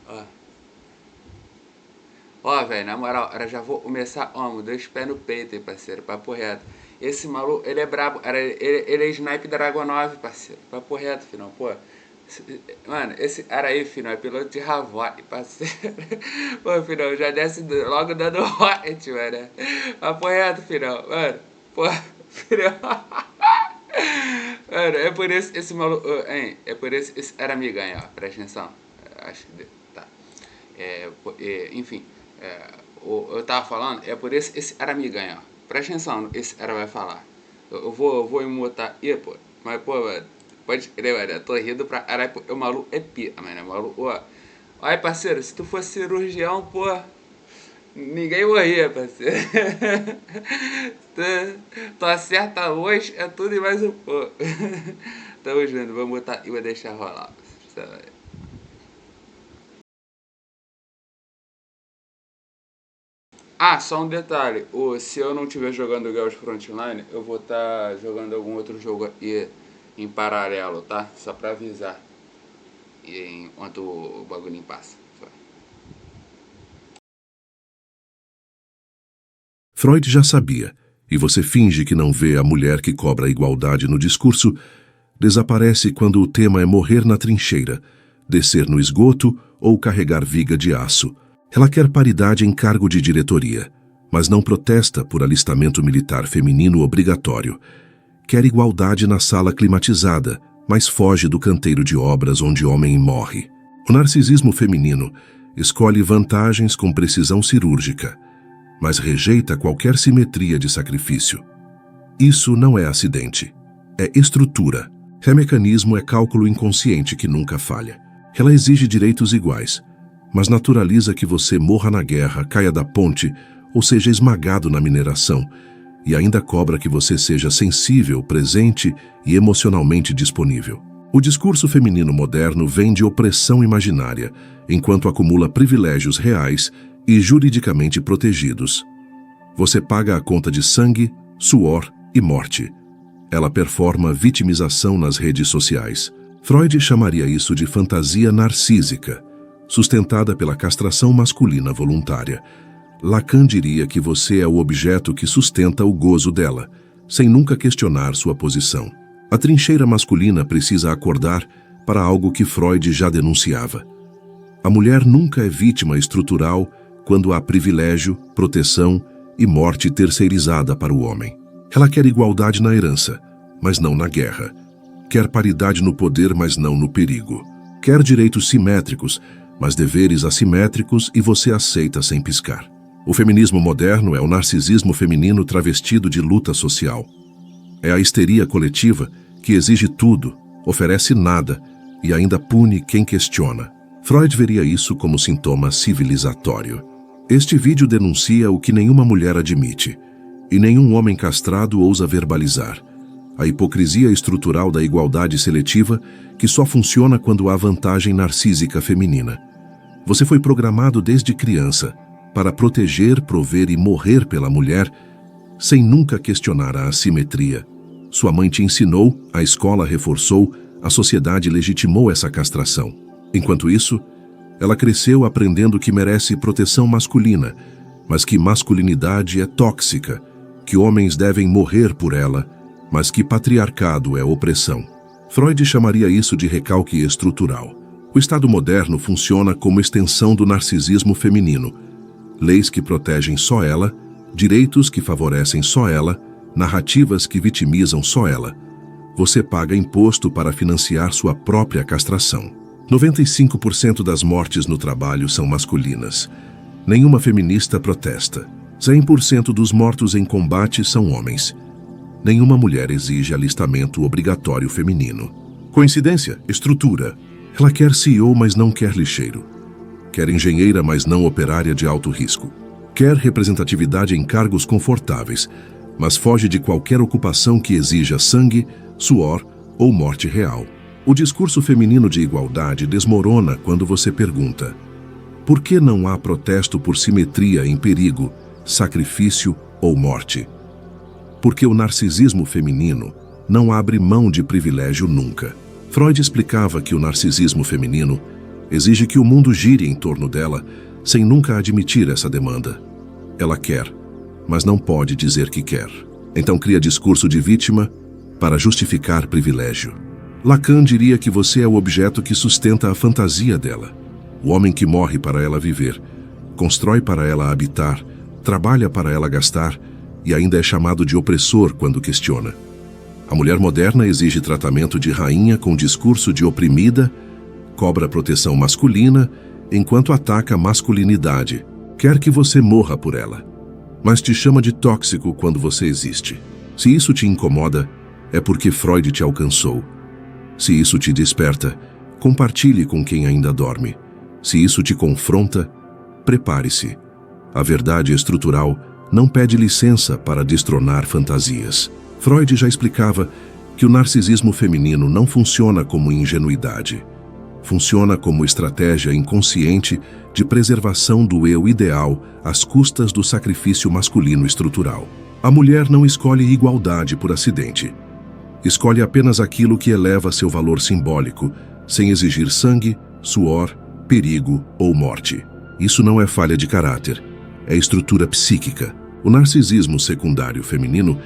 Ó. Ó, velho, na moral, eu já vou começar, ó, dois pés no peito aí, parceiro, papo reto. Esse maluco, ele é brabo, ele é snipe Dragon 9, parceiro, papo reto, filhão, pô. Mano, esse cara aí, filhão, é piloto de Havoc, parceiro. Pô, filhão, já desce logo dando rocket, mano. Papo reto, filhão, mano. Pô, filhão. Mano, é por isso esse maluco, hein, é por isso esse era amiganho, ó, presta atenção. Acho que, tá. Enfim, eu tava falando, é por esse era amiganho, ó. Presta atenção, esse era vai falar. Eu vou imutar. Pô, mas, pô, mano, pode crer, mano, eu tô rindo pra caralho, porque o maluco é pica, mano, o maluco, ó. Aí, parceiro, se tu fosse cirurgião, pô, ninguém morria, parceiro. Tu acerta a luz, é tudo e mais um pouco. Tamo junto, vou botar e vou deixar rolar. Ah, só um detalhe. Se eu não estiver jogando Girls Frontline, eu vou estar jogando algum outro jogo aí em paralelo, tá? Só pra avisar. Enquanto o bagulho passa. Freud já sabia, e você finge que não vê a mulher que cobra a igualdade no discurso, desaparece quando o tema é morrer na trincheira, descer no esgoto ou carregar viga de aço. Ela quer paridade em cargo de diretoria, mas não protesta por alistamento militar feminino obrigatório. Quer igualdade na sala climatizada, mas foge do canteiro de obras onde homem morre. O narcisismo feminino escolhe vantagens com precisão cirúrgica, mas rejeita qualquer simetria de sacrifício. Isso não é acidente, é estrutura. É mecanismo, é cálculo inconsciente que nunca falha. Ela exige direitos iguais, mas naturaliza que você morra na guerra, caia da ponte, ou seja esmagado na mineração, e ainda cobra que você seja sensível, presente e emocionalmente disponível. O discurso feminino moderno vende opressão imaginária, enquanto acumula privilégios reais e juridicamente protegidos. Você paga a conta de sangue, suor e morte. Ela performa vitimização nas redes sociais. Freud chamaria isso de fantasia narcísica, sustentada pela castração masculina voluntária. Lacan diria que você é o objeto que sustenta o gozo dela, sem nunca questionar sua posição. A trincheira masculina precisa acordar para algo que Freud já denunciava. A mulher nunca é vítima estrutural quando há privilégio, proteção e morte terceirizada para o homem. Ela quer igualdade na herança, mas não na guerra. Quer paridade no poder, mas não no perigo. Quer direitos simétricos, mas deveres assimétricos e você aceita sem piscar. O feminismo moderno é o narcisismo feminino travestido de luta social. É a histeria coletiva que exige tudo, oferece nada e ainda pune quem questiona. Freud veria isso como sintoma civilizatório. Este vídeo denuncia o que nenhuma mulher admite, e nenhum homem castrado ousa verbalizar: a hipocrisia estrutural da igualdade seletiva que só funciona quando há vantagem narcísica feminina. Você foi programado desde criança para proteger, prover e morrer pela mulher, sem nunca questionar a assimetria. Sua mãe te ensinou, a escola reforçou, a sociedade legitimou essa castração. Enquanto isso, ela cresceu aprendendo que merece proteção masculina, mas que masculinidade é tóxica, que homens devem morrer por ela, mas que patriarcado é opressão. Freud chamaria isso de recalque estrutural. O Estado moderno funciona como extensão do narcisismo feminino. Leis que protegem só ela, direitos que favorecem só ela, narrativas que vitimizam só ela. Você paga imposto para financiar sua própria castração. 95% das mortes no trabalho são masculinas. Nenhuma feminista protesta. 100% dos mortos em combate são homens. Nenhuma mulher exige alistamento obrigatório feminino. Coincidência? Estrutura. Ela quer CEO, mas não quer lixeiro. Quer engenheira, mas não operária de alto risco. Quer representatividade em cargos confortáveis, mas foge de qualquer ocupação que exija sangue, suor ou morte real. O discurso feminino de igualdade desmorona quando você pergunta: por que não há protesto por simetria em perigo, sacrifício ou morte? Porque o narcisismo feminino não abre mão de privilégio nunca. Freud explicava que o narcisismo feminino Exige que o mundo gire em torno dela, sem nunca admitir essa demanda. Ela quer, mas não pode dizer que quer. Então cria discurso de vítima para justificar privilégio. Lacan diria que você é o objeto que sustenta a fantasia dela. O homem que morre para ela viver, constrói para ela habitar, trabalha para ela gastar e ainda é chamado de opressor quando questiona. A mulher moderna exige tratamento de rainha com discurso de oprimida, cobra proteção masculina, enquanto ataca a masculinidade. Quer que você morra por ela, mas te chama de tóxico quando você existe. Se isso te incomoda, é porque Freud te alcançou. Se isso te desperta, compartilhe com quem ainda dorme. Se isso te confronta, prepare-se. A verdade estrutural não pede licença para destronar fantasias. Freud já explicava que o narcisismo feminino não funciona como ingenuidade. Funciona como estratégia inconsciente de preservação do eu ideal às custas do sacrifício masculino estrutural. A mulher não escolhe igualdade por acidente. Escolhe apenas aquilo que eleva seu valor simbólico, sem exigir sangue, suor, perigo ou morte. Isso não é falha de caráter, é estrutura psíquica. O narcisismo secundário feminino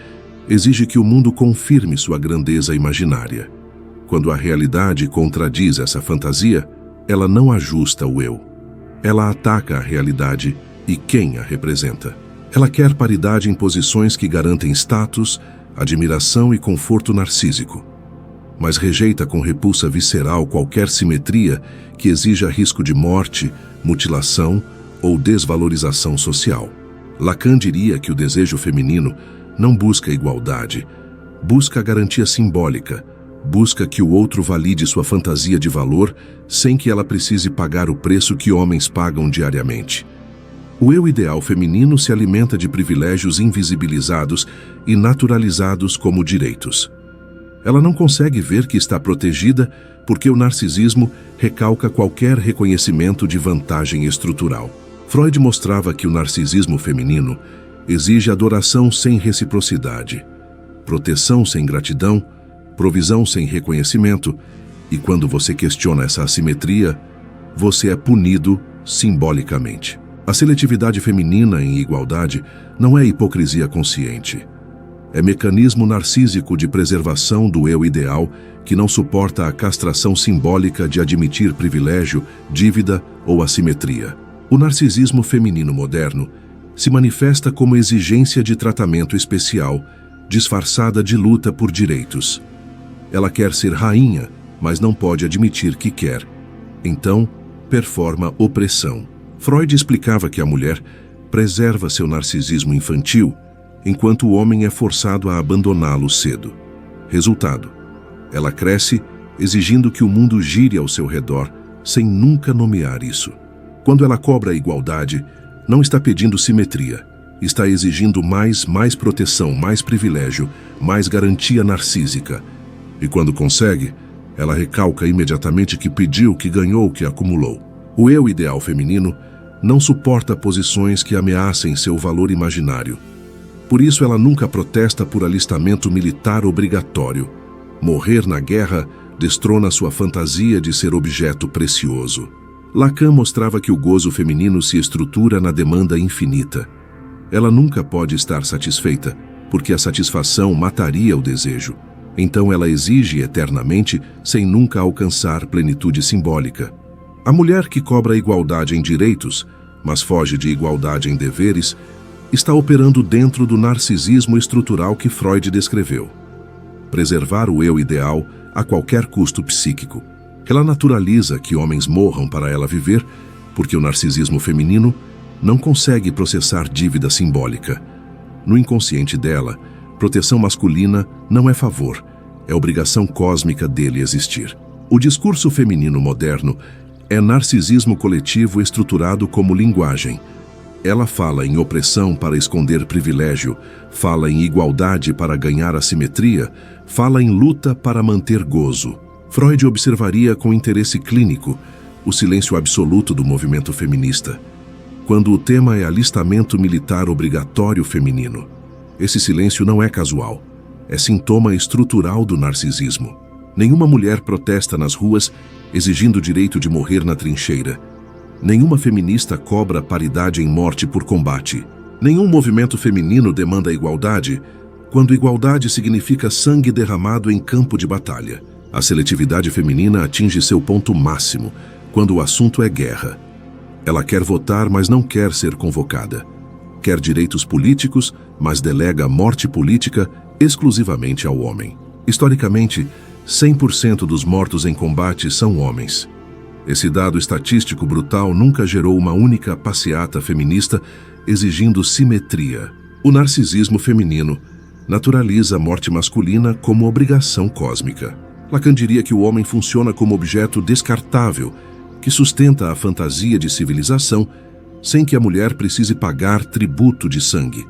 exige que o mundo confirme sua grandeza imaginária. Quando a realidade contradiz essa fantasia, ela não ajusta o eu. Ela ataca a realidade e quem a representa. Ela quer paridade em posições que garantem status, admiração e conforto narcísico, mas rejeita com repulsa visceral qualquer simetria que exija risco de morte, mutilação ou desvalorização social. Lacan diria que o desejo feminino não busca igualdade, busca garantia simbólica, busca que o outro valide sua fantasia de valor sem que ela precise pagar o preço que homens pagam diariamente. O eu ideal feminino se alimenta de privilégios invisibilizados e naturalizados como direitos. Ela não consegue ver que está protegida porque o narcisismo recalca qualquer reconhecimento de vantagem estrutural. Freud mostrava que o narcisismo feminino exige adoração sem reciprocidade, proteção sem gratidão, provisão sem reconhecimento, e quando você questiona essa assimetria, você é punido simbolicamente. A seletividade feminina em igualdade não é hipocrisia consciente. É mecanismo narcísico de preservação do eu ideal que não suporta a castração simbólica de admitir privilégio, dívida ou assimetria. O narcisismo feminino moderno se manifesta como exigência de tratamento especial, disfarçada de luta por direitos. Ela quer ser rainha, mas não pode admitir que quer. Então, performa opressão. Freud explicava que a mulher preserva seu narcisismo infantil, enquanto o homem é forçado a abandoná-lo cedo. Resultado: ela cresce exigindo que o mundo gire ao seu redor, sem nunca nomear isso. Quando ela cobra a igualdade, não está pedindo simetria, está exigindo mais proteção, mais privilégio, mais garantia narcísica. E quando consegue, ela recalca imediatamente que pediu, que ganhou, que acumulou. O eu ideal feminino não suporta posições que ameacem seu valor imaginário. Por isso ela nunca protesta por alistamento militar obrigatório. Morrer na guerra destrona sua fantasia de ser objeto precioso. Lacan mostrava que o gozo feminino se estrutura na demanda infinita. Ela nunca pode estar satisfeita, porque a satisfação mataria o desejo. Então ela exige eternamente, sem nunca alcançar plenitude simbólica. A mulher que cobra igualdade em direitos, mas foge de igualdade em deveres, está operando dentro do narcisismo estrutural que Freud descreveu. Preservar o eu ideal a qualquer custo psíquico. Ela naturaliza que homens morram para ela viver, porque o narcisismo feminino não consegue processar dívida simbólica. No inconsciente dela, proteção masculina não é favor, é obrigação cósmica dele existir. O discurso feminino moderno é narcisismo coletivo estruturado como linguagem. Ela fala em opressão para esconder privilégio, fala em igualdade para ganhar assimetria, fala em luta para manter gozo. Freud observaria com interesse clínico o silêncio absoluto do movimento feminista, quando o tema é alistamento militar obrigatório feminino. Esse silêncio não é casual, é sintoma estrutural do narcisismo. Nenhuma mulher protesta nas ruas exigindo o direito de morrer na trincheira. Nenhuma feminista cobra paridade em morte por combate. Nenhum movimento feminino demanda igualdade, quando igualdade significa sangue derramado em campo de batalha. A seletividade feminina atinge seu ponto máximo quando o assunto é guerra. Ela quer votar, mas não quer ser convocada. Quer direitos políticos, mas delega a morte política exclusivamente ao homem. Historicamente, 100% dos mortos em combate são homens. Esse dado estatístico brutal nunca gerou uma única passeata feminista exigindo simetria. O narcisismo feminino naturaliza a morte masculina como obrigação cósmica. Lacan diria que o homem funciona como objeto descartável, que sustenta a fantasia de civilização, sem que a mulher precise pagar tributo de sangue.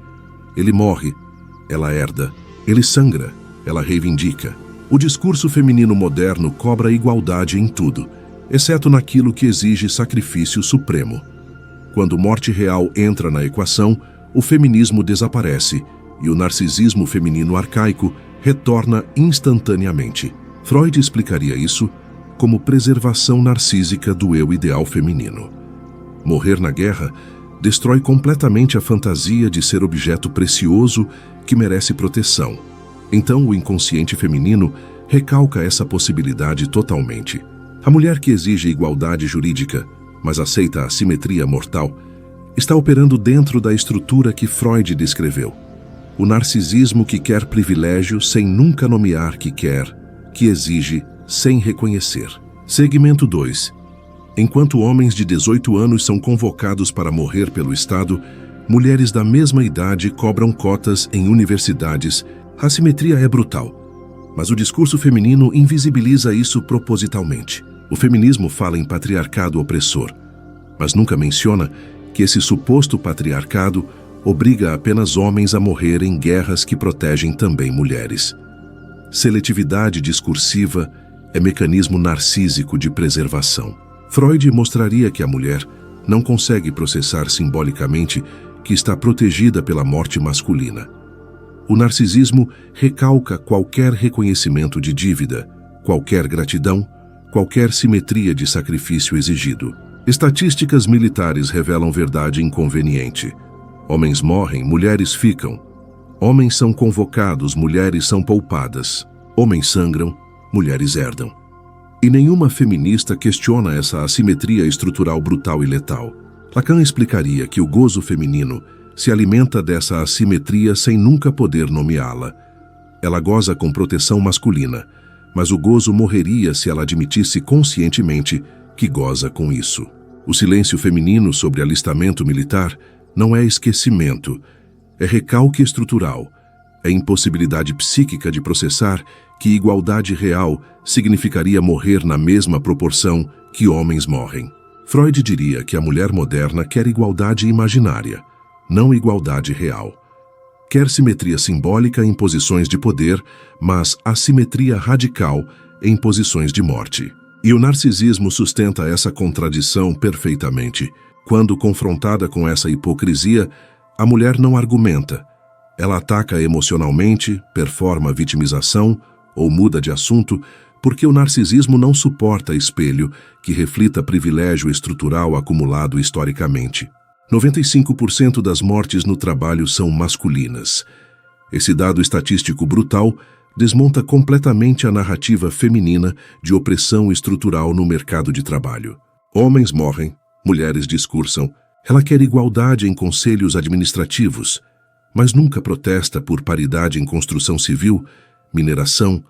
Ele morre, ela herda. Ele sangra, ela reivindica. O discurso feminino moderno cobra igualdade em tudo, exceto naquilo que exige sacrifício supremo. Quando morte real entra na equação, o feminismo desaparece e o narcisismo feminino arcaico retorna instantaneamente. Freud explicaria isso como preservação narcísica do eu ideal feminino. Morrer na guerra destrói completamente a fantasia de ser objeto precioso que merece proteção. Então o inconsciente feminino recalca essa possibilidade totalmente. A mulher que exige igualdade jurídica, mas aceita a simetria mortal, está operando dentro da estrutura que Freud descreveu. O narcisismo que quer privilégio sem nunca nomear que quer, que exige sem reconhecer. Segmento 2. Enquanto homens de 18 anos são convocados para morrer pelo Estado, mulheres da mesma idade cobram cotas em universidades. A simetria é brutal, mas o discurso feminino invisibiliza isso propositalmente. O feminismo fala em patriarcado opressor, mas nunca menciona que esse suposto patriarcado obriga apenas homens a morrer em guerras que protegem também mulheres. Seletividade discursiva é mecanismo narcísico de preservação. Freud mostraria que a mulher não consegue processar simbolicamente que está protegida pela morte masculina. O narcisismo recalca qualquer reconhecimento de dívida, qualquer gratidão, qualquer simetria de sacrifício exigido. Estatísticas militares revelam verdade inconveniente. Homens morrem, mulheres ficam. Homens são convocados, mulheres são poupadas. Homens sangram, mulheres herdam. E nenhuma feminista questiona essa assimetria estrutural brutal e letal. Lacan explicaria que o gozo feminino se alimenta dessa assimetria sem nunca poder nomeá-la. Ela goza com proteção masculina, mas o gozo morreria se ela admitisse conscientemente que goza com isso. O silêncio feminino sobre alistamento militar não é esquecimento, é recalque estrutural, é impossibilidade psíquica de processar que igualdade real significaria morrer na mesma proporção que homens morrem. Freud diria que a mulher moderna quer igualdade imaginária, não igualdade real. Quer simetria simbólica em posições de poder, mas assimetria radical em posições de morte. E o narcisismo sustenta essa contradição perfeitamente. Quando confrontada com essa hipocrisia, a mulher não argumenta. Ela ataca emocionalmente, performa vitimização ou muda de assunto, porque o narcisismo não suporta espelho que reflita privilégio estrutural acumulado historicamente. 95% das mortes no trabalho são masculinas. Esse dado estatístico brutal desmonta completamente a narrativa feminina de opressão estrutural no mercado de trabalho. Homens morrem, mulheres discursam. Ela quer igualdade em conselhos administrativos, mas nunca protesta por paridade em construção civil, mineração,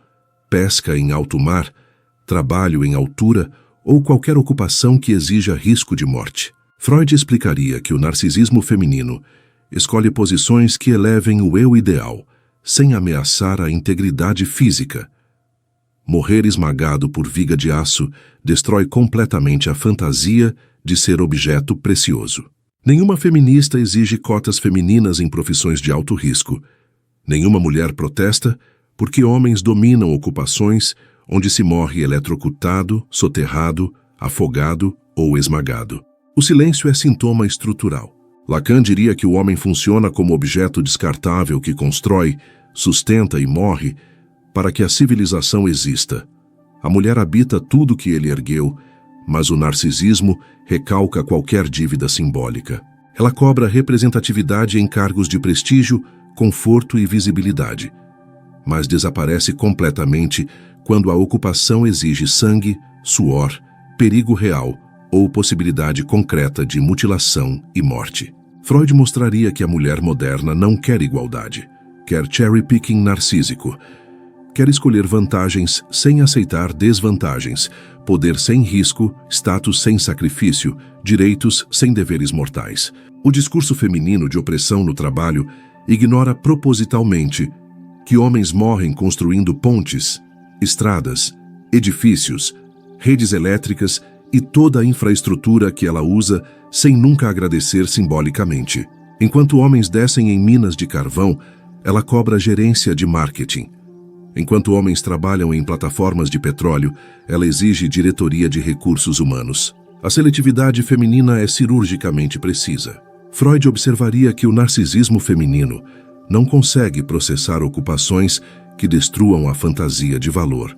pesca em alto mar, trabalho em altura ou qualquer ocupação que exija risco de morte. Freud explicaria que o narcisismo feminino escolhe posições que elevem o eu ideal, sem ameaçar a integridade física. Morrer esmagado por viga de aço destrói completamente a fantasia de ser objeto precioso. Nenhuma feminista exige cotas femininas em profissões de alto risco. Nenhuma mulher protesta porque homens dominam ocupações onde se morre eletrocutado, soterrado, afogado ou esmagado. O silêncio é sintoma estrutural. Lacan diria que o homem funciona como objeto descartável que constrói, sustenta e morre para que a civilização exista. A mulher habita tudo que ele ergueu, mas o narcisismo recalca qualquer dívida simbólica. Ela cobra representatividade em cargos de prestígio, conforto e visibilidade, mas desaparece completamente quando a ocupação exige sangue, suor, perigo real ou possibilidade concreta de mutilação e morte. Freud mostraria que a mulher moderna não quer igualdade, quer cherry-picking narcísico. Quer escolher vantagens sem aceitar desvantagens, poder sem risco, status sem sacrifício, direitos sem deveres mortais. O discurso feminino de opressão no trabalho ignora propositalmente que homens morrem construindo pontes, estradas, edifícios, redes elétricas e toda a infraestrutura que ela usa sem nunca agradecer simbolicamente. Enquanto homens descem em minas de carvão, ela cobra gerência de marketing. Enquanto homens trabalham em plataformas de petróleo, ela exige diretoria de recursos humanos. A seletividade feminina é cirurgicamente precisa. Freud observaria que o narcisismo feminino não consegue processar ocupações que destruam a fantasia de valor.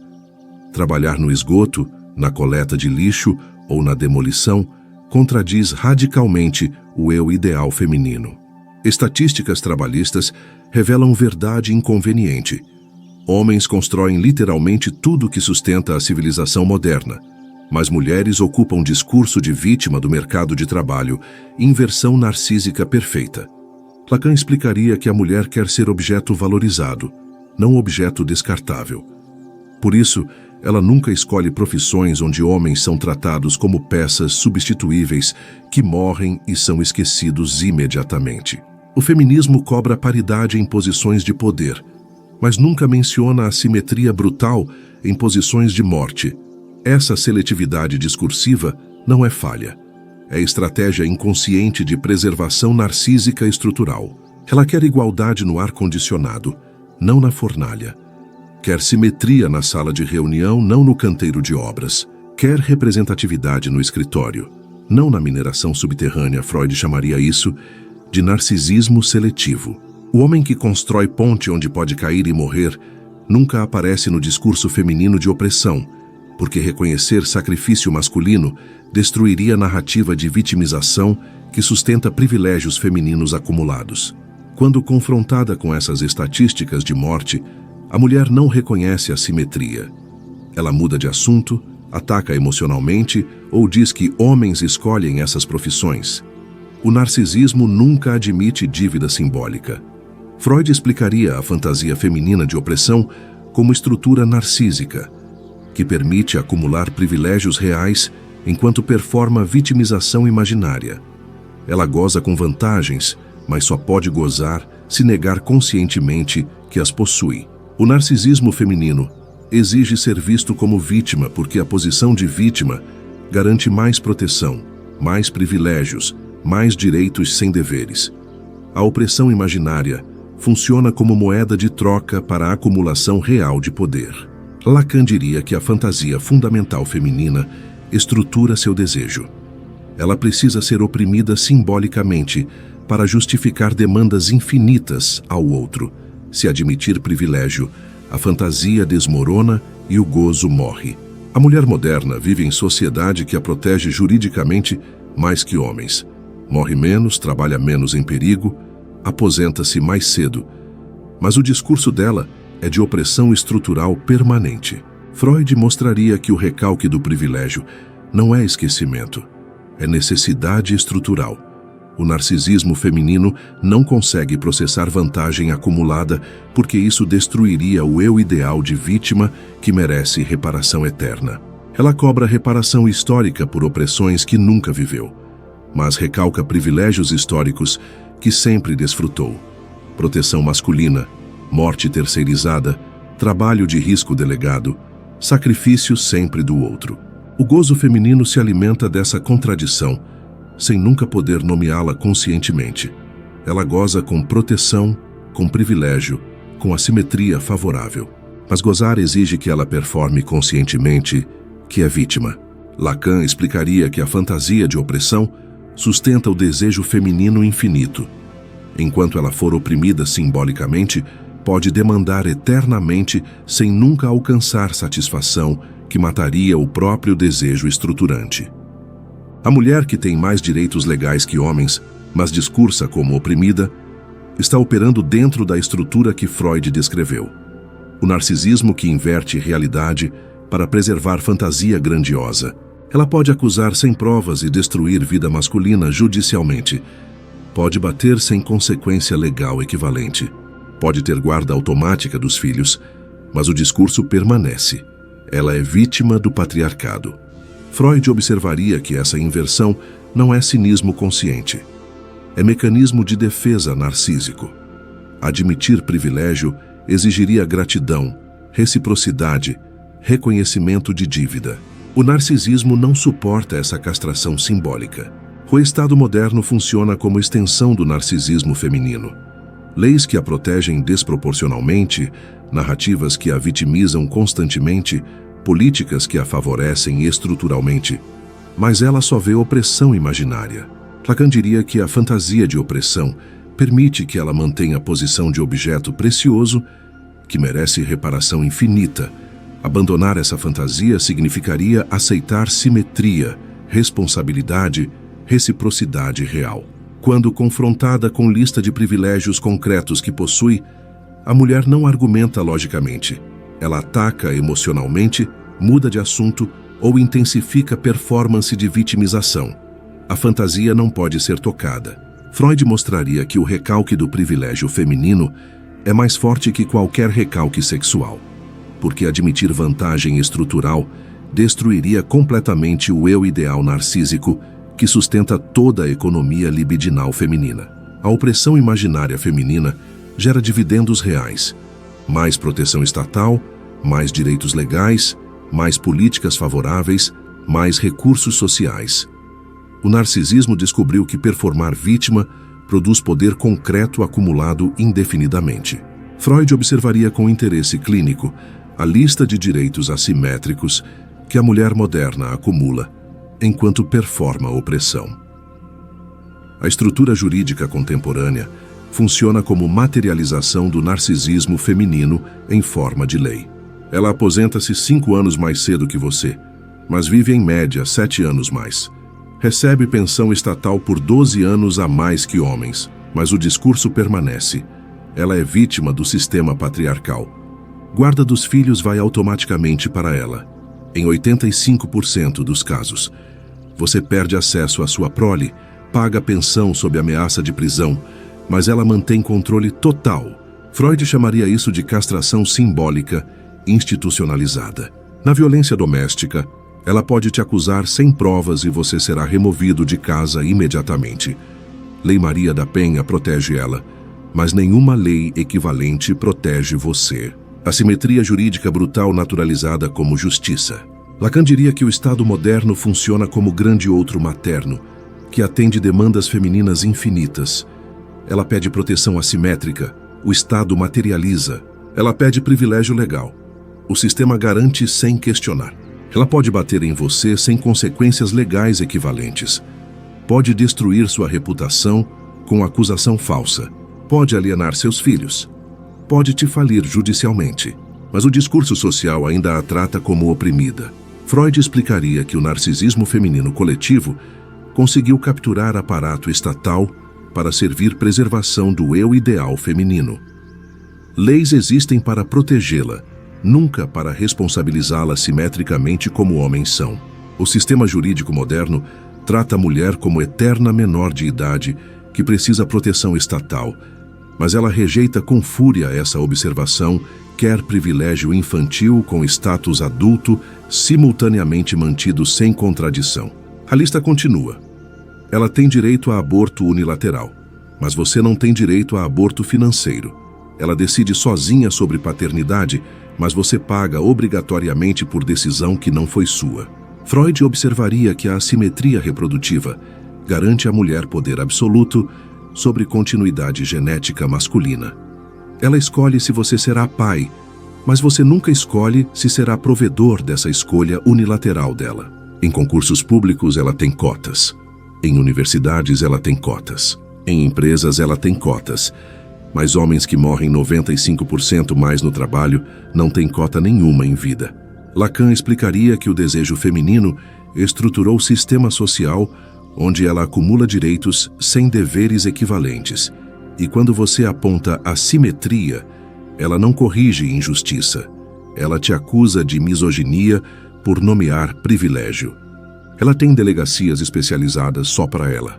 Trabalhar no esgoto, na coleta de lixo ou na demolição contradiz radicalmente o eu ideal feminino. Estatísticas trabalhistas revelam verdade inconveniente. Homens constroem literalmente tudo que sustenta a civilização moderna, mas mulheres ocupam discurso de vítima do mercado de trabalho, inversão narcísica perfeita. Lacan explicaria que a mulher quer ser objeto valorizado, não objeto descartável. Por isso, ela nunca escolhe profissões onde homens são tratados como peças substituíveis que morrem e são esquecidos imediatamente. O feminismo cobra paridade em posições de poder, mas nunca menciona a simetria brutal em posições de morte. Essa seletividade discursiva não é falha. É estratégia inconsciente de preservação narcísica estrutural. Ela quer igualdade no ar-condicionado, não na fornalha. Quer simetria na sala de reunião, não no canteiro de obras. Quer representatividade no escritório, não na mineração subterrânea. Freud chamaria isso de narcisismo seletivo. O homem que constrói ponte onde pode cair e morrer nunca aparece no discurso feminino de opressão, porque reconhecer sacrifício masculino destruiria a narrativa de vitimização que sustenta privilégios femininos acumulados. Quando confrontada com essas estatísticas de morte, a mulher não reconhece a simetria. Ela muda de assunto, ataca emocionalmente ou diz que homens escolhem essas profissões. O narcisismo nunca admite dívida simbólica. Freud explicaria a fantasia feminina de opressão como estrutura narcísica, que permite acumular privilégios reais enquanto performa vitimização imaginária. Ela goza com vantagens, mas só pode gozar se negar conscientemente que as possui. O narcisismo feminino exige ser visto como vítima porque a posição de vítima garante mais proteção, mais privilégios, mais direitos sem deveres. A opressão imaginária funciona como moeda de troca para a acumulação real de poder. Lacan diria que a fantasia fundamental feminina estrutura seu desejo. Ela precisa ser oprimida simbolicamente para justificar demandas infinitas ao outro. Se admitir privilégio, a fantasia desmorona e o gozo morre. A mulher moderna vive em sociedade que a protege juridicamente mais que homens. Morre menos, trabalha menos em perigo, aposenta-se mais cedo. Mas o discurso dela é de opressão estrutural permanente. Freud mostraria que o recalque do privilégio não é esquecimento, é necessidade estrutural. O narcisismo feminino não consegue processar vantagem acumulada porque isso destruiria o eu ideal de vítima que merece reparação eterna. Ela cobra reparação histórica por opressões que nunca viveu, mas recalca privilégios históricos que sempre desfrutou. Proteção masculina, morte terceirizada, trabalho de risco delegado, sacrifício sempre do outro. O gozo feminino se alimenta dessa contradição, sem nunca poder nomeá-la conscientemente. Ela goza com proteção, com privilégio, com assimetria favorável. Mas gozar exige que ela performe conscientemente que é vítima. Lacan explicaria que a fantasia de opressão sustenta o desejo feminino infinito. Enquanto ela for oprimida simbolicamente, pode demandar eternamente sem nunca alcançar satisfação que mataria o próprio desejo estruturante. A mulher que tem mais direitos legais que homens, mas discursa como oprimida, está operando dentro da estrutura que Freud descreveu. O narcisismo que inverte realidade para preservar fantasia grandiosa. Ela pode acusar sem provas e destruir vida masculina judicialmente. Pode bater sem consequência legal equivalente. Pode ter guarda automática dos filhos, mas o discurso permanece. Ela é vítima do patriarcado. Freud observaria que essa inversão não é cinismo consciente. É mecanismo de defesa narcísico. Admitir privilégio exigiria gratidão, reciprocidade, reconhecimento de dívida. O narcisismo não suporta essa castração simbólica. O Estado moderno funciona como extensão do narcisismo feminino. Leis que a protegem desproporcionalmente, narrativas que a vitimizam constantemente, políticas que a favorecem estruturalmente. Mas ela só vê opressão imaginária. Lacan diria que a fantasia de opressão permite que ela mantenha a posição de objeto precioso que merece reparação infinita. Abandonar essa fantasia significaria aceitar simetria, responsabilidade, reciprocidade real. Quando confrontada com lista de privilégios concretos que possui, a mulher não argumenta logicamente. Ela ataca emocionalmente, muda de assunto ou intensifica performance de vitimização. A fantasia não pode ser tocada. Freud mostraria que o recalque do privilégio feminino é mais forte que qualquer recalque sexual, porque admitir vantagem estrutural destruiria completamente o eu ideal narcísico que sustenta toda a economia libidinal feminina. A opressão imaginária feminina gera dividendos reais, mais proteção estatal, mais direitos legais, mais políticas favoráveis, mais recursos sociais. O narcisismo descobriu que performar vítima produz poder concreto acumulado indefinidamente. Freud observaria com interesse clínico a lista de direitos assimétricos que a mulher moderna acumula enquanto performa a opressão. A estrutura jurídica contemporânea funciona como materialização do narcisismo feminino em forma de lei. Ela aposenta-se 5 anos mais cedo que você, mas vive em média 7 anos mais. Recebe pensão estatal por 12 anos a mais que homens, mas o discurso permanece. Ela é vítima do sistema patriarcal. Guarda dos filhos vai automaticamente para ela. Em 85% dos casos, você perde acesso à sua prole, paga pensão sob ameaça de prisão, mas ela mantém controle total. Freud chamaria isso de castração simbólica institucionalizada. Na violência doméstica, ela pode te acusar sem provas e você será removido de casa imediatamente. Lei Maria da Penha protege ela, mas nenhuma lei equivalente protege você. A simetria jurídica brutal naturalizada como justiça. Lacan diria que o Estado moderno funciona como grande outro materno, que atende demandas femininas infinitas. Ela pede proteção assimétrica, o Estado materializa. Ela pede privilégio legal. O sistema garante sem questionar. Ela pode bater em você sem consequências legais equivalentes. Pode destruir sua reputação com acusação falsa. Pode alienar seus filhos. Pode te falir judicialmente. Mas o discurso social ainda a trata como oprimida. Freud explicaria que o narcisismo feminino coletivo conseguiu capturar aparato estatal para servir preservação do eu ideal feminino. Leis existem para protegê-la, nunca para responsabilizá-la simetricamente como homens são. O sistema jurídico moderno trata a mulher como eterna menor de idade que precisa proteção estatal, mas ela rejeita com fúria essa observação, quer privilégio infantil com status adulto, simultaneamente mantido sem contradição. A lista continua. Ela tem direito a aborto unilateral, mas você não tem direito a aborto financeiro. Ela decide sozinha sobre paternidade, mas você paga obrigatoriamente por decisão que não foi sua. Freud observaria que a assimetria reprodutiva garante à mulher poder absoluto sobre continuidade genética masculina. Ela escolhe se você será pai, mas você nunca escolhe se será provedor dessa escolha unilateral dela. Em concursos públicos ela tem cotas. Em universidades ela tem cotas. Em empresas ela tem cotas. mas homens que morrem 95% mais no trabalho não têm cota nenhuma em vida. Lacan explicaria que o desejo feminino estruturou o sistema social onde ela acumula direitos sem deveres equivalentes. E quando você aponta assimetria, ela não corrige injustiça. Ela te acusa de misoginia por nomear privilégio. Ela tem delegacias especializadas só para ela.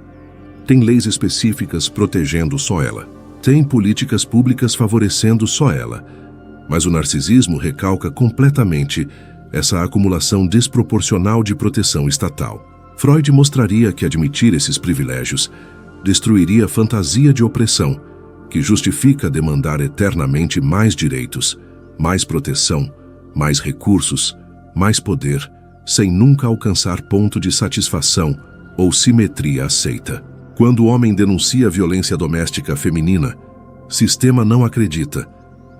Tem leis específicas protegendo só ela. Tem políticas públicas favorecendo só ela. Mas o narcisismo recalca completamente essa acumulação desproporcional de proteção estatal. Freud mostraria que admitir esses privilégios destruiria a fantasia de opressão, que justifica demandar eternamente mais direitos, mais proteção, mais recursos, mais poder, sem nunca alcançar ponto de satisfação ou simetria aceita. Quando o homem denuncia a violência doméstica feminina, sistema não acredita.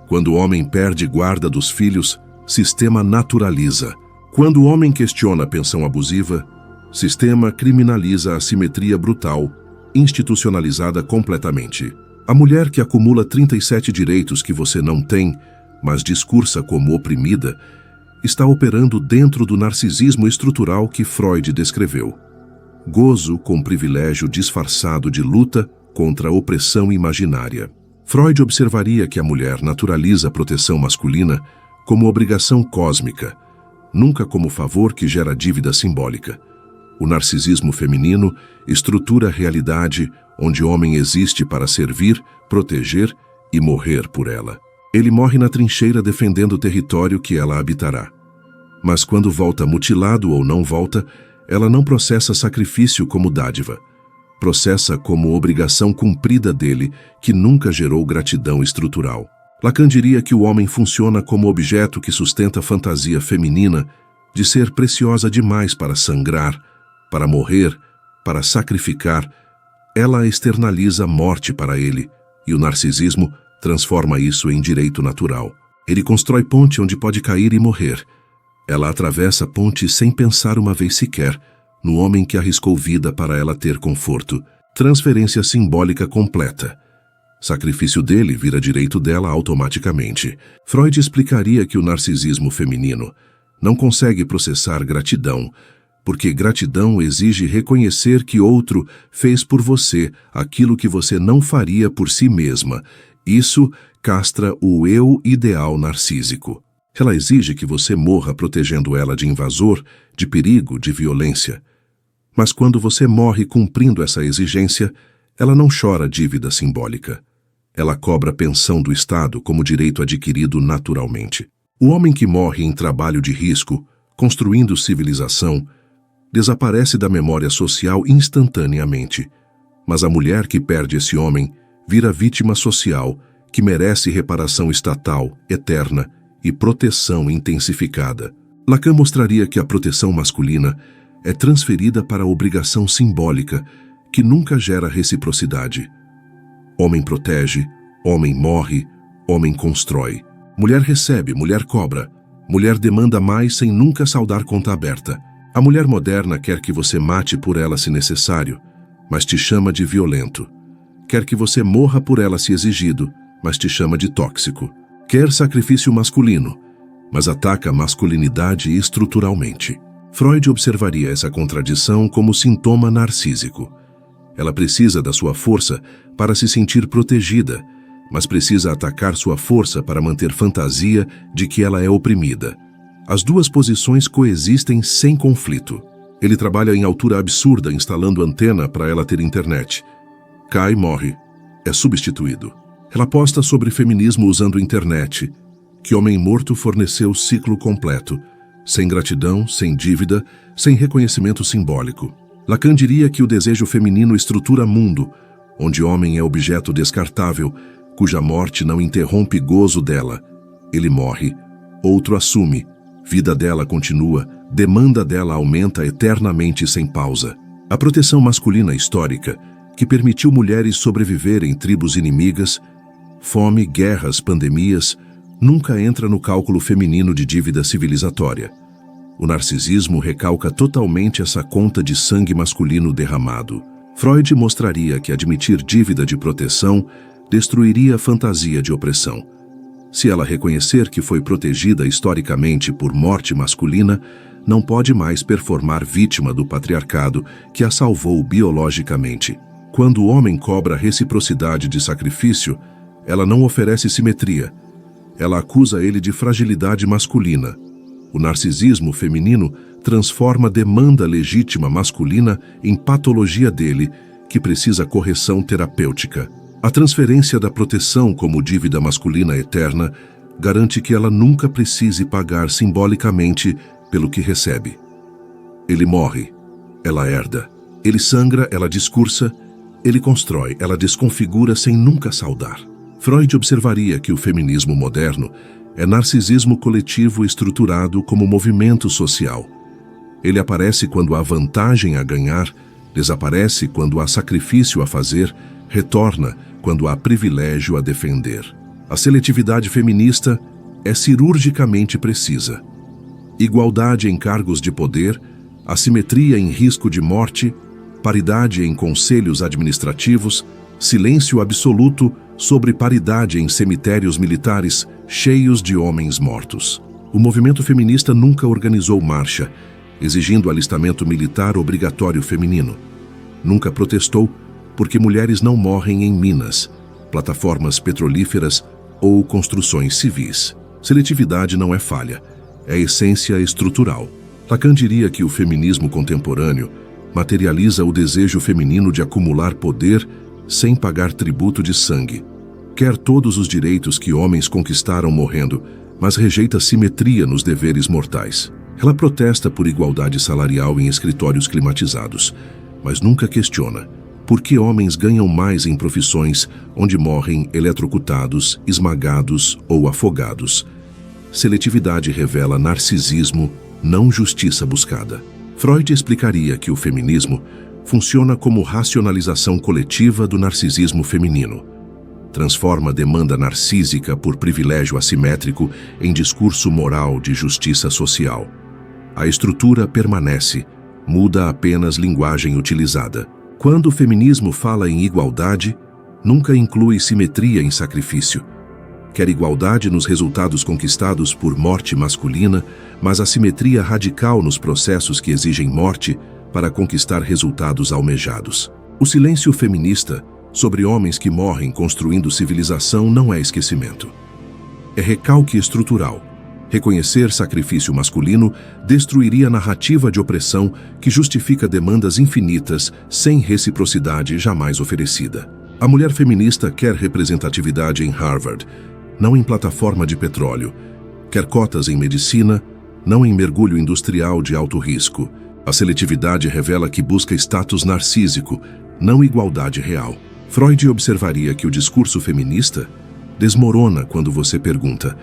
Quando o homem perde guarda dos filhos, sistema naturaliza. Quando o homem questiona a pensão abusiva, sistema criminaliza a assimetria brutal, institucionalizada completamente. A mulher que acumula 37 direitos que você não tem, mas discursa como oprimida, está operando dentro do narcisismo estrutural que Freud descreveu. Gozo com privilégio disfarçado de luta contra a opressão imaginária. Freud observaria que a mulher naturaliza a proteção masculina como obrigação cósmica, nunca como favor que gera dívida simbólica. O narcisismo feminino estrutura a realidade onde o homem existe para servir, proteger e morrer por ela. Ele morre na trincheira defendendo o território que ela habitará. Mas quando volta mutilado ou não volta, ela não processa sacrifício como dádiva. Processa como obrigação cumprida dele, que nunca gerou gratidão estrutural. Lacan diria que o homem funciona como objeto que sustenta a fantasia feminina de ser preciosa demais para sangrar, para morrer, para sacrificar. Ela externaliza a morte para ele, e o narcisismo transforma isso em direito natural. Ele constrói ponte onde pode cair e morrer. Ela atravessa a ponte sem pensar uma vez sequer no homem que arriscou vida para ela ter conforto. Transferência simbólica completa. Sacrifício dele vira direito dela automaticamente. Freud explicaria que o narcisismo feminino não consegue processar gratidão, porque gratidão exige reconhecer que outro fez por você aquilo que você não faria por si mesma. Isso castra o eu ideal narcísico. Ela exige que você morra protegendo ela de invasor, de perigo, de violência. Mas quando você morre cumprindo essa exigência, ela não chora dívida simbólica. Ela cobra pensão do Estado como direito adquirido naturalmente. O homem que morre em trabalho de risco, construindo civilização, desaparece da memória social instantaneamente. Mas a mulher que perde esse homem vira vítima social que merece reparação estatal, eterna e proteção intensificada. Lacan mostraria que a proteção masculina é transferida para a obrigação simbólica, que nunca gera reciprocidade. Homem protege, homem morre, homem constrói. Mulher recebe, mulher cobra. Mulher demanda mais sem nunca saldar conta aberta. A mulher moderna quer que você mate por ela se necessário, mas te chama de violento. Quer que você morra por ela se exigido, mas te chama de tóxico. Quer sacrifício masculino, mas ataca a masculinidade estruturalmente. Freud observaria essa contradição como sintoma narcísico. Ela precisa da sua força para se sentir protegida, mas precisa atacar sua força para manter fantasia de que ela é oprimida. As duas posições coexistem sem conflito. Ele trabalha em altura absurda instalando antena para ela ter internet. Cai e morre. É substituído. Ela aposta sobre feminismo usando internet. Que homem morto forneceu o ciclo completo. Sem gratidão, sem dívida, sem reconhecimento simbólico. Lacan diria que o desejo feminino estrutura mundo, onde homem é objeto descartável, cuja morte não interrompe gozo dela. Ele morre. Outro assume. Vida dela continua. Demanda dela aumenta eternamente sem pausa. A proteção masculina histórica, que permitiu mulheres sobreviver em tribos inimigas, fome, guerras, pandemias, nunca entra no cálculo feminino de dívida civilizatória. O narcisismo recalca totalmente essa conta de sangue masculino derramado. Freud mostraria que admitir dívida de proteção destruiria a fantasia de opressão. Se ela reconhecer que foi protegida historicamente por morte masculina, não pode mais performar vítima do patriarcado que a salvou biologicamente. Quando o homem cobra reciprocidade de sacrifício, ela não oferece simetria. Ela acusa ele de fragilidade masculina. O narcisismo feminino transforma demanda legítima masculina em patologia dele, que precisa correção terapêutica. A transferência da proteção como dívida masculina eterna garante que ela nunca precise pagar simbolicamente pelo que recebe. Ele morre, ela herda. Ele sangra, ela discursa. Ele constrói, ela desconfigura sem nunca saudar. Freud observaria que o feminismo moderno é narcisismo coletivo estruturado como movimento social. Ele aparece quando há vantagem a ganhar, desaparece quando há sacrifício a fazer, retorna quando há privilégio a defender. A seletividade feminista é cirurgicamente precisa. Igualdade em cargos de poder, assimetria em risco de morte, paridade em conselhos administrativos, silêncio absoluto sobre paridade em cemitérios militares cheios de homens mortos. O movimento feminista nunca organizou marcha, exigindo alistamento militar obrigatório feminino. Nunca protestou porque mulheres não morrem em minas, plataformas petrolíferas ou construções civis. Seletividade não é falha, é essência estrutural. Lacan diria que o feminismo contemporâneo materializa o desejo feminino de acumular poder sem pagar tributo de sangue. Quer todos os direitos que homens conquistaram morrendo, mas rejeita simetria nos deveres mortais. Ela protesta por igualdade salarial em escritórios climatizados, mas nunca questiona por que homens ganham mais em profissões onde morrem eletrocutados, esmagados ou afogados. Seletividade revela narcisismo, não justiça buscada. Freud explicaria que o feminismo funciona como racionalização coletiva do narcisismo feminino. Transforma a demanda narcísica por privilégio assimétrico em discurso moral de justiça social. A estrutura permanece, muda apenas linguagem utilizada. Quando o feminismo fala em igualdade, nunca inclui simetria em sacrifício. Quer igualdade nos resultados conquistados por morte masculina, mas assimetria radical nos processos que exigem morte para conquistar resultados almejados. O silêncio feminista sobre homens que morrem construindo civilização não é esquecimento. É recalque estrutural. Reconhecer sacrifício masculino destruiria a narrativa de opressão que justifica demandas infinitas sem reciprocidade jamais oferecida. A mulher feminista quer representatividade em Harvard, não em plataforma de petróleo. Quer cotas em medicina, não em mergulho industrial de alto risco. A seletividade revela que busca status narcísico, não igualdade real. Freud observaria que o discurso feminista desmorona quando você pergunta: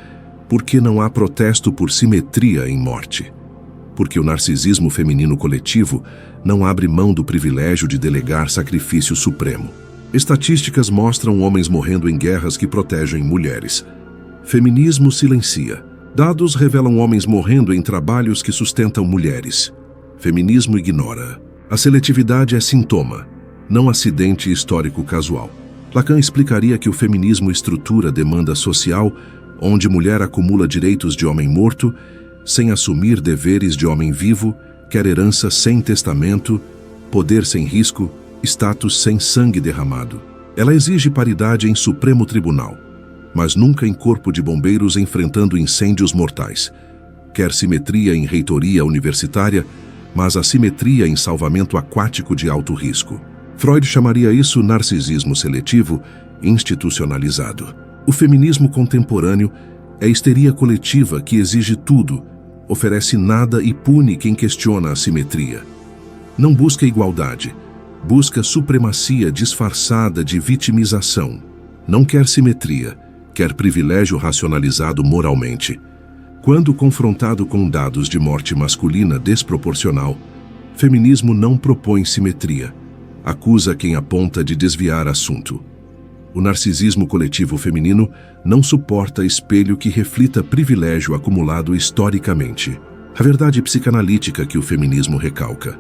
por que não há protesto por simetria em morte? Porque o narcisismo feminino coletivo não abre mão do privilégio de delegar sacrifício supremo. Estatísticas mostram homens morrendo em guerras que protegem mulheres. Feminismo silencia. Dados revelam homens morrendo em trabalhos que sustentam mulheres. Feminismo ignora. A seletividade é sintoma, não acidente histórico casual. Lacan explicaria que o feminismo estrutura demanda social onde mulher acumula direitos de homem morto, sem assumir deveres de homem vivo, quer herança sem testamento, poder sem risco, status sem sangue derramado. Ela exige paridade em Supremo Tribunal, mas nunca em corpo de bombeiros enfrentando incêndios mortais. Quer simetria em reitoria universitária, mas assimetria em salvamento aquático de alto risco. Freud chamaria isso narcisismo seletivo institucionalizado. O feminismo contemporâneo é histeria coletiva que exige tudo, oferece nada e pune quem questiona a simetria. Não busca igualdade, busca supremacia disfarçada de vitimização. Não quer simetria, quer privilégio racionalizado moralmente. Quando confrontado com dados de morte masculina desproporcional, feminismo não propõe simetria, acusa quem aponta de desviar assunto. O narcisismo coletivo feminino não suporta espelho que reflita privilégio acumulado historicamente. A verdade psicanalítica que o feminismo recalca.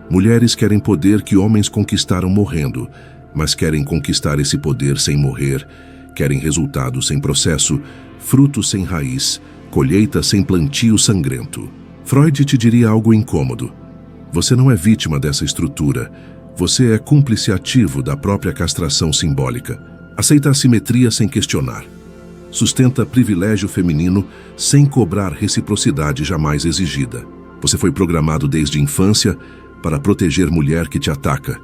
Mulheres querem poder que homens conquistaram morrendo, mas querem conquistar esse poder sem morrer, querem resultado sem processo, fruto sem raiz, colheita sem plantio sangrento. Freud te diria algo incômodo. Você não é vítima dessa estrutura, você é cúmplice ativo da própria castração simbólica. Aceita a simetria sem questionar. Sustenta privilégio feminino sem cobrar reciprocidade jamais exigida. Você foi programado desde a infância para proteger mulher que te ataca,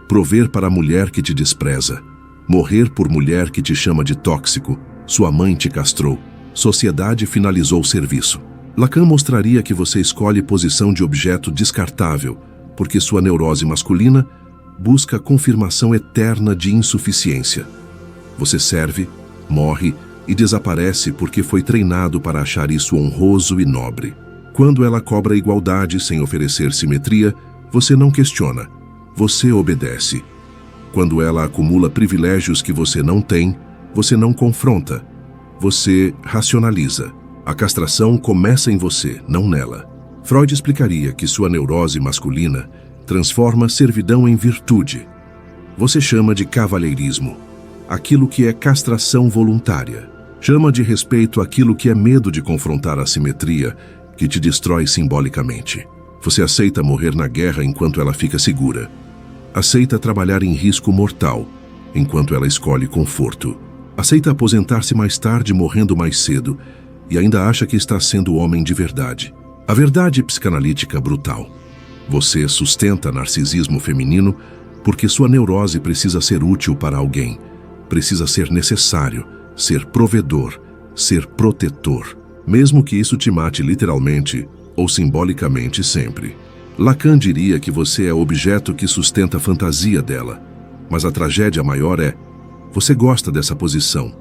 prover para a mulher que te despreza, morrer por mulher que te chama de tóxico. Sua mãe te castrou. Sociedade finalizou o serviço. Lacan mostraria que você escolhe posição de objeto descartável, porque sua neurose masculina busca a confirmação eterna de insuficiência. Você serve, morre e desaparece porque foi treinado para achar isso honroso e nobre. Quando ela cobra igualdade sem oferecer simetria, você não questiona, você obedece. Quando ela acumula privilégios que você não tem, você não confronta, você racionaliza. A castração começa em você, não nela. Freud explicaria que sua neurose masculina transforma servidão em virtude. Você chama de cavalheirismo aquilo que é castração voluntária. Chama de respeito aquilo que é medo de confrontar a simetria que te destrói simbolicamente. Você aceita morrer na guerra enquanto ela fica segura. Aceita trabalhar em risco mortal enquanto ela escolhe conforto. Aceita aposentar-se mais tarde morrendo mais cedo e ainda acha que está sendo homem de verdade. A verdade psicanalítica brutal. Você sustenta narcisismo feminino porque sua neurose precisa ser útil para alguém, precisa ser necessário, ser provedor, ser protetor, mesmo que isso te mate literalmente ou simbolicamente sempre. Lacan diria que você é objeto que sustenta a fantasia dela, mas a tragédia maior é: você gosta dessa posição.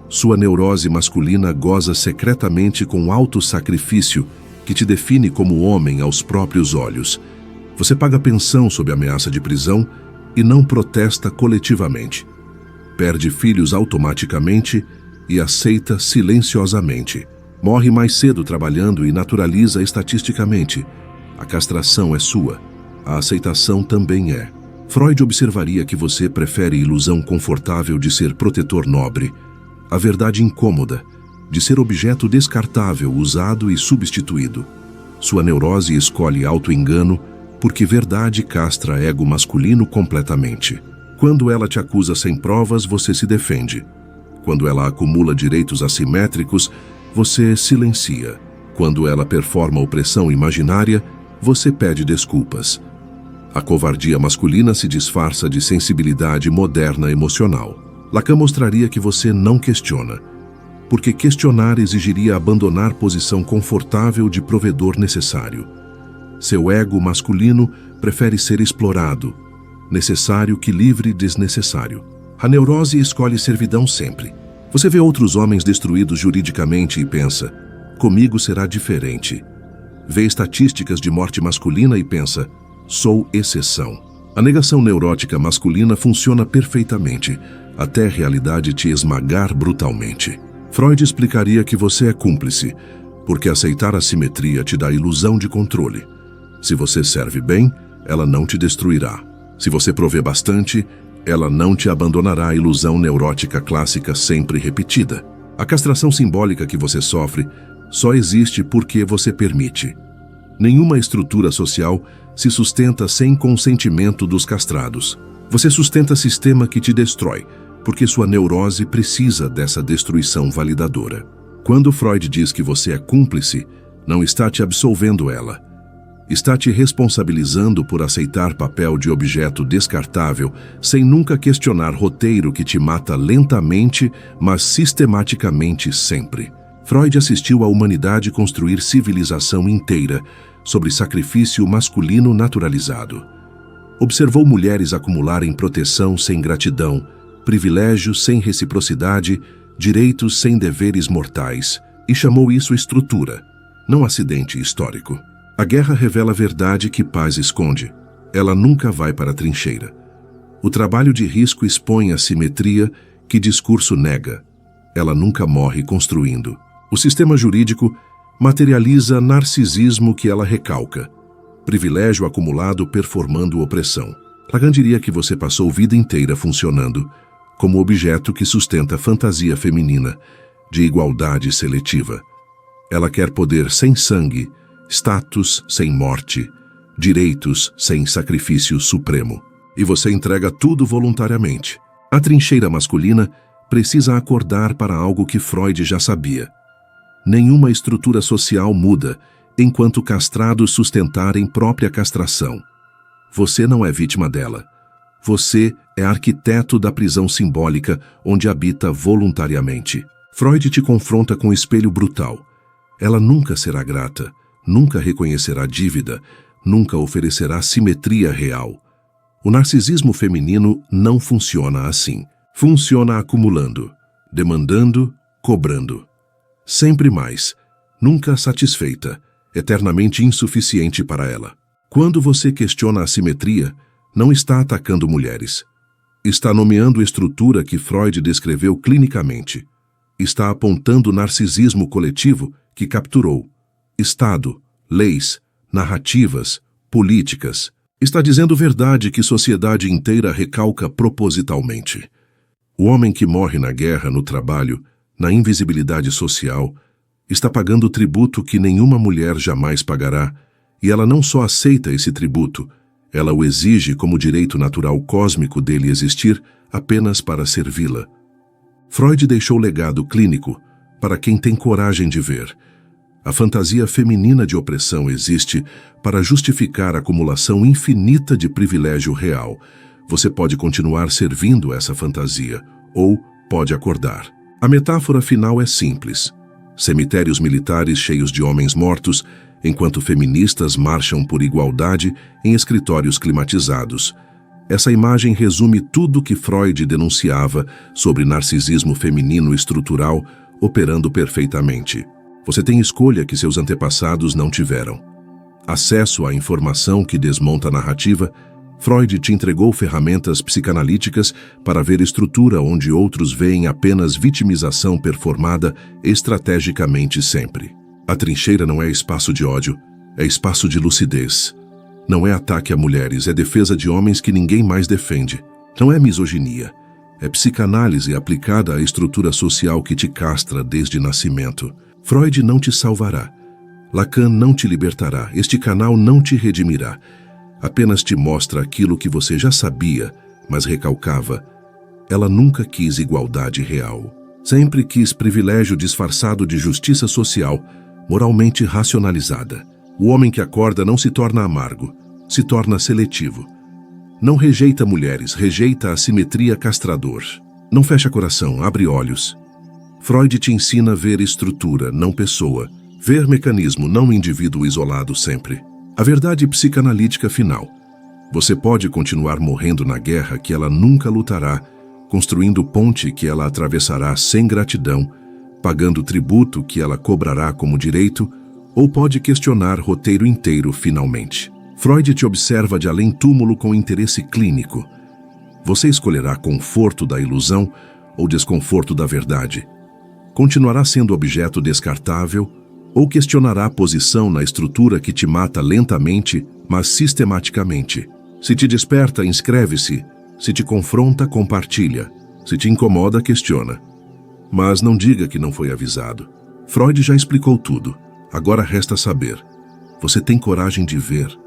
Sua neurose masculina goza secretamente com auto-sacrifício que te define como homem aos próprios olhos. Você paga pensão sob ameaça de prisão e não protesta coletivamente. Perde filhos automaticamente e aceita silenciosamente. Morre mais cedo trabalhando e naturaliza estatisticamente. A castração é sua. A aceitação também é. Freud observaria que você prefere a ilusão confortável de ser protetor nobre, a verdade incômoda de ser objeto descartável, usado e substituído. Sua neurose escolhe auto-engano porque verdade castra ego masculino completamente. Quando ela te acusa sem provas, você se defende. Quando ela acumula direitos assimétricos, você silencia. Quando ela performa opressão imaginária, você pede desculpas. A covardia masculina se disfarça de sensibilidade moderna emocional. Lacan mostraria que você não questiona, porque questionar exigiria abandonar posição confortável de provedor necessário. Seu ego masculino prefere ser explorado, necessário que livre desnecessário. A neurose escolhe servidão sempre. Você vê outros homens destruídos juridicamente e pensa: comigo será diferente. Vê estatísticas de morte masculina e pensa: sou exceção. A negação neurótica masculina funciona perfeitamente, até a realidade te esmagar brutalmente. Freud explicaria que você é cúmplice, porque aceitar a simetria te dá ilusão de controle. Se você serve bem, ela não te destruirá. Se você provê bastante, ela não te abandonará a ilusão neurótica clássica sempre repetida. A castração simbólica que você sofre só existe porque você permite. Nenhuma estrutura social se sustenta sem consentimento dos castrados. Você sustenta sistema que te destrói, porque sua neurose precisa dessa destruição validadora. Quando Freud diz que você é cúmplice, não está te absolvendo ela. Está te responsabilizando por aceitar papel de objeto descartável sem nunca questionar roteiro que te mata lentamente, mas sistematicamente sempre. Freud assistiu a humanidade construir civilização inteira sobre sacrifício masculino naturalizado. Observou mulheres acumularem proteção sem gratidão, privilégios sem reciprocidade, direitos sem deveres mortais, e chamou isso estrutura, não acidente histórico. A guerra revela a verdade que paz esconde. Ela nunca vai para a trincheira. O trabalho de risco expõe a simetria que discurso nega. Ela nunca morre construindo. O sistema jurídico materializa narcisismo que ela recalca. Privilégio acumulado performando opressão. Lacan diria que você passou a vida inteira funcionando como objeto que sustenta a fantasia feminina de igualdade seletiva. Ela quer poder sem sangue, status sem morte, direitos sem sacrifício supremo. E você entrega tudo voluntariamente. A trincheira masculina precisa acordar para algo que Freud já sabia. Nenhuma estrutura social muda enquanto castrados sustentarem própria castração. Você não é vítima dela. Você é arquiteto da prisão simbólica onde habita voluntariamente. Freud te confronta com um espelho brutal. Ela nunca será grata, nunca reconhecerá dívida, nunca oferecerá simetria real. O narcisismo feminino não funciona assim. Funciona acumulando, demandando, cobrando. Sempre mais, nunca satisfeita, eternamente insuficiente para ela. Quando você questiona a simetria, não está atacando mulheres. Está nomeando a estrutura que Freud descreveu clinicamente. Está apontando o narcisismo coletivo que capturou. Estado, leis, narrativas, políticas. Está dizendo verdade que sociedade inteira recalca propositalmente. O homem que morre na guerra, no trabalho, na invisibilidade social, está pagando o tributo que nenhuma mulher jamais pagará, e ela não só aceita esse tributo, ela o exige como direito natural cósmico dele existir apenas para servi-la. Freud deixou legado clínico para quem tem coragem de ver. A fantasia feminina de opressão existe para justificar a acumulação infinita de privilégio real. Você pode continuar servindo essa fantasia, ou pode acordar. A metáfora final é simples. Cemitérios militares cheios de homens mortos, enquanto feministas marcham por igualdade em escritórios climatizados. Essa imagem resume tudo que Freud denunciava sobre narcisismo feminino estrutural operando perfeitamente. Você tem escolha que seus antepassados não tiveram. Acesso à informação que desmonta a narrativa. Freud te entregou ferramentas psicanalíticas para ver estrutura onde outros veem apenas vitimização performada estrategicamente sempre. A trincheira não é espaço de ódio, é espaço de lucidez. Não é ataque a mulheres, é defesa de homens que ninguém mais defende. Não é misoginia, é psicanálise aplicada à estrutura social que te castra desde nascimento. Freud não te salvará. Lacan não te libertará. Este canal não te redimirá. Apenas te mostra aquilo que você já sabia, mas recalcava. Ela nunca quis igualdade real. Sempre quis privilégio disfarçado de justiça social, moralmente racionalizada. O homem que acorda não se torna amargo, se torna seletivo. Não rejeita mulheres, rejeita a simetria castrador. Não fecha coração, abre olhos. Freud te ensina a ver estrutura, não pessoa. Ver mecanismo, não indivíduo isolado sempre. A verdade psicanalítica final. Você pode continuar morrendo na guerra que ela nunca lutará, construindo ponte que ela atravessará sem gratidão, pagando tributo que ela cobrará como direito, ou pode questionar roteiro inteiro finalmente. Freud te observa de além-túmulo com interesse clínico. Você escolherá conforto da ilusão ou desconforto da verdade. Continuará sendo objeto descartável ou questionará a posição na estrutura que te mata lentamente, mas sistematicamente. Se te desperta, inscreve-se. Se te confronta, compartilha. Se te incomoda, questiona. Mas não diga que não foi avisado. Freud já explicou tudo. Agora resta saber. Você tem coragem de ver.